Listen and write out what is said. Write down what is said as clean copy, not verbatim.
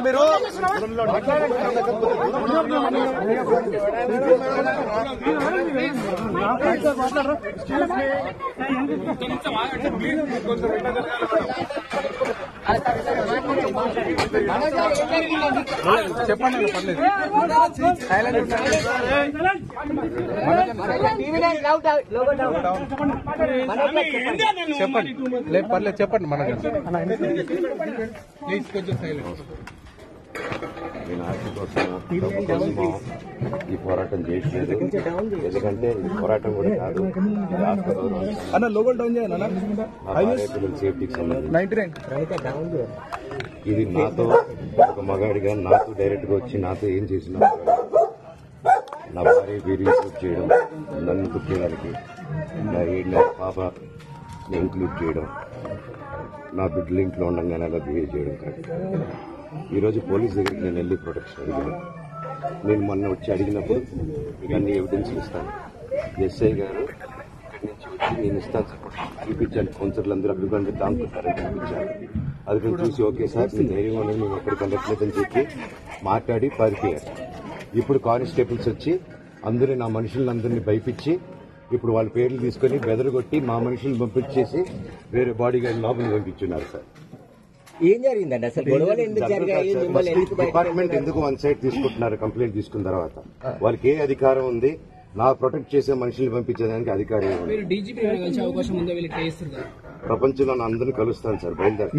మీరు చెప్పండి చెప్పండి లేదు పర్లేదు చెప్పండి మనకు ప్లీజ్ కొంచెం సైలెంట్. నేను ఆస్తి కోసం డబ్బు కోసమో ఈ పోరాటం చేయట్లేదు. ఎందుకంటే ఈ పోరాటం కూడా కాదు, అన్న లోగల్ డౌన్ చేయాలి. పిల్లల సేఫ్టీకి సంబంధించి ఇది నాతో ఒక మగాడిగా నాతో డైరెక్ట్ గా వచ్చి నాతో ఏం చేసినా నా భార్య వీడియో షూట్ చేయడం, నన్ను కుట్టేయడానికి, నా 7 నెలల పాపని ఇంక్లూడ్ చేయడం, నా బిడ్డలు ఇంట్లో ఉండగానే అలా బిహేవ్ చేయడం కాదు. ఈరోజు పోలీస్ దగ్గరికి నేను వెళ్ళి ప్రొటెక్షన్ అడిగాను. నేను మొన్న వచ్చి అడిగినప్పుడు ఇవన్నీ ఎవిడెన్స్ ఇస్తాను. ఎస్ఐ గారు ఇక్కడి నుంచి వచ్చి నేను ఇస్తాను సార్ చూపించాను. కౌన్సిలర్లు అందరూ అభిప్రాయం దాంకుంటారని చూపించాను. అది నేను చూసి ఓకే సార్ మీ ధైర్యం అనేది మేము ఎక్కడికి వెళ్ళట్లేదని చెప్పి మాట్లాడి పారిపోయారు. ఇప్పుడు కానిస్టేబుల్స్ వచ్చి అందరూ నా మనుషులందరినీ భయపించి ఇప్పుడు వాళ్ళ పేర్లు తీసుకుని బెదరగొట్టి మా మనుషులను పంపించేసి వేరే బాడీ గార్డ్ లోపలికి పంపించున్నారు సార్. ఏం జరిగిందండి అసలు? గొడవలు ఎందుకు జరిగాయి? డిపార్ట్మెంట్ ఎందుకు వన్ సైడ్ తీసుకుంటున్నారు? కంప్లైంట్ తీసుకున్న తర్వాత వాళ్ళకి ఏ అధికారం ఉంది? నా ప్రొటెక్ట్ చేసే మనుషుల్ని పంపించేదానికి అధికారం అవకాశం ఉందో వీళ్ళు ప్రపంచంలో అందరినీ కలుస్తాను సార్ బయలుదేరి.